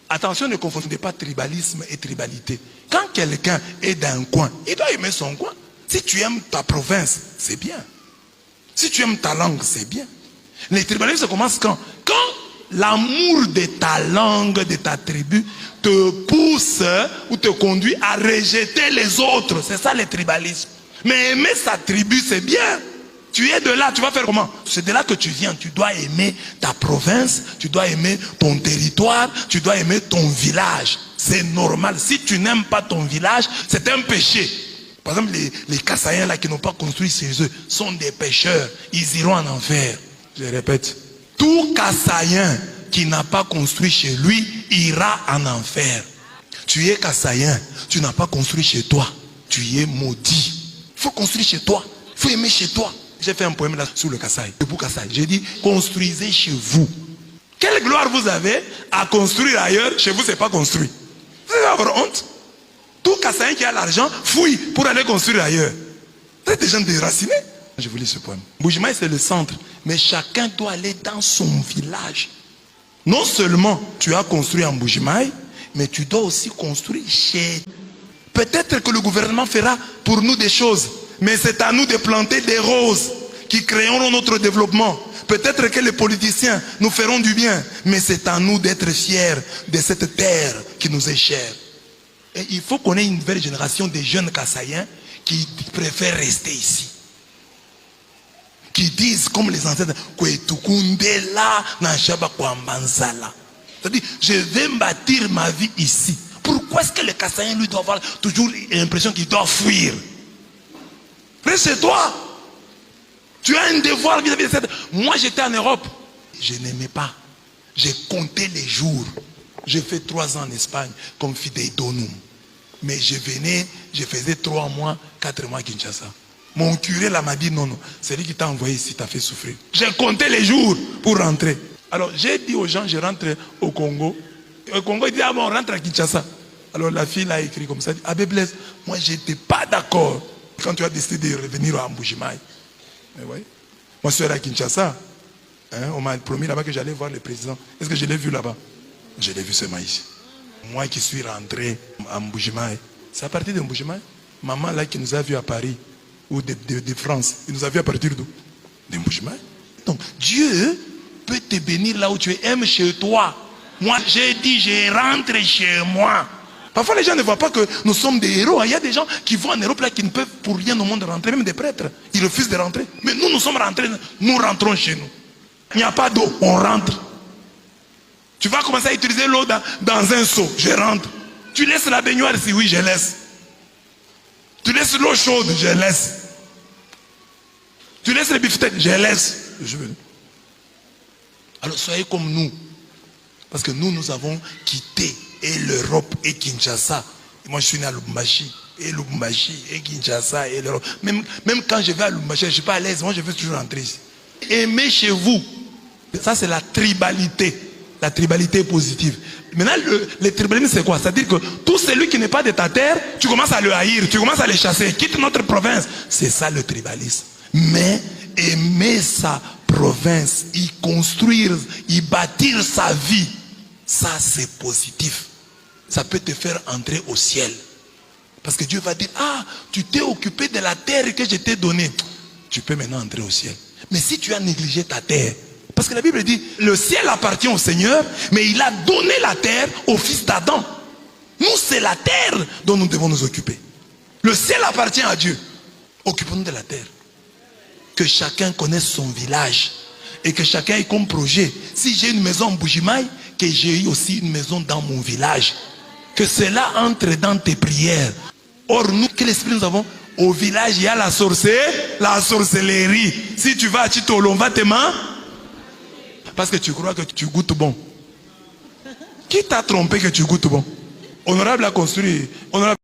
Attention, ne confondez pas tribalisme et tribalité. Quand quelqu'un est d'un coin, il doit aimer son coin. Si tu aimes ta province, c'est bien. Si tu aimes ta langue, c'est bien. Les tribalismes, ça commence quand l'amour de ta langue, de ta tribu, te pousse ou te conduit à rejeter les autres. C'est ça le tribalisme. Mais aimer sa tribu, c'est bien. Tu es de là, tu vas faire comment? C'est de là que tu viens. Tu dois aimer ta province, tu dois aimer ton territoire, tu dois aimer ton village. C'est normal. Si tu n'aimes pas ton village, c'est un péché. Par exemple, les Kassaïens là qui n'ont pas construit chez eux sont des pécheurs. Ils iront en enfer. Je répète. Tout Kassaïen qui n'a pas construit chez lui ira en enfer. Tu es Kassaïen, tu n'as pas construit chez toi. Tu es maudit. Il faut construire chez toi. Il faut aimer chez toi. J'ai fait un poème là sur le Kasaï. J'ai dit, construisez chez vous. Quelle gloire vous avez à construire ailleurs, chez vous c'est pas construit. Vous allez avoir honte. Tout Kassaïen qui a l'argent fouille pour aller construire ailleurs. Vous êtes des gens déracinés. Je vous lis ce poème. Mbuji-Mayi c'est le centre, mais chacun doit aller dans son village. Non seulement tu as construit en Mbuji-Mayi, mais tu dois aussi construire chez. Peut-être que le gouvernement fera pour nous des choses, mais c'est à nous de planter des roses qui créeront notre développement. Peut-être que les politiciens nous feront du bien, mais c'est à nous d'être fiers de cette terre qui nous est chère. Et il faut qu'on ait une nouvelle génération de jeunes Kassaïens qui préfèrent rester ici. Qui disent comme les ancêtres, c'est-à-dire, je vais bâtir ma vie ici. Pourquoi est-ce que le Kassaïen lui doit avoir toujours l'impression qu'il doit fuir? Reste chez toi. Tu as un devoir vis-à-vis de cette. Moi j'étais en Europe. Je n'aimais pas. J'ai compté les jours. J'ai fait 3 ans en Espagne comme fidèle d'Onum. Mais je venais, je faisais 3 mois, 4 mois à Kinshasa. Mon curé là m'a dit non, non, c'est lui qui t'a envoyé ici, t'a fait souffrir. J'ai compté les jours pour rentrer. Alors j'ai dit aux gens, je rentre au Congo. Au Congo, il dit, ah bon, on rentre à Kinshasa. Alors la fille l'a écrit comme ça, dit, Abbé Blaise, moi j'étais pas d'accord quand tu as décidé de revenir à Mbuji-Mayi. Mais ouais. Moi je suis allé à Kinshasa. Hein, on m'a promis là-bas que j'allais voir le président. Est-ce que je l'ai vu là-bas? Je l'ai vu seulement ici. Moi qui suis rentré à Mbuji-Mayi, c'est à partir de Mbuji-Mayi. Maman là qui nous a vus à Paris ou de France, il nous a vus à partir d'où? De Mbuji-Mayi. Donc Dieu peut te bénir là où tu es, aime chez toi. Moi j'ai dit je rentre chez moi. Parfois les gens ne voient pas que nous sommes des héros. Il y a des gens qui vont en Europe là qui ne peuvent pour rien au monde rentrer, même des prêtres. Ils refusent de rentrer. Mais nous, nous sommes rentrés, nous rentrons chez nous. Il n'y a pas d'eau, on rentre. Tu vas commencer à utiliser l'eau dans un seau, je rentre. Tu laisses la baignoire ici, oui, je laisse. Tu laisses l'eau chaude, je laisse. Tu laisses les beefsteaks, je laisse. Alors soyez comme nous. Parce que nous, nous avons quitté et l'Europe et Kinshasa. Et moi, je suis né à Lubumbashi. Et Lubumbashi et Kinshasa et l'Europe. Même quand je vais à Lubumbashi, je ne suis pas à l'aise. Moi, je veux toujours rentrer ici. Aimez chez vous. Ça, c'est la tribalité. La tribalité positive. Maintenant, le tribalisme, c'est quoi? C'est-à-dire que tout celui qui n'est pas de ta terre, tu commences à le haïr, tu commences à le chasser. Quitte notre province. C'est ça le tribalisme. Mais aimer sa province, y construire, y bâtir sa vie, ça c'est positif. Ça peut te faire entrer au ciel. Parce que Dieu va dire, ah, tu t'es occupé de la terre que je t'ai donnée. Tu peux maintenant entrer au ciel. Mais si tu as négligé ta terre, parce que la Bible dit, le ciel appartient au Seigneur, mais il a donné la terre au fils d'Adam. Nous, c'est la terre dont nous devons nous occuper. Le ciel appartient à Dieu. Occupons-nous de la terre. Que chacun connaisse son village. Et que chacun ait comme projet. Si j'ai une maison en Mbuji-Mayi, que j'ai eu aussi une maison dans mon village. Que cela entre dans tes prières. Or, nous, quel esprit nous avons? Au village, il y a la sorcellerie. Si tu vas à Chitolo, on va te manger. Parce que tu crois que tu goûtes bon. Qui t'a trompé que tu goûtes bon? Honorable a construit. Honorable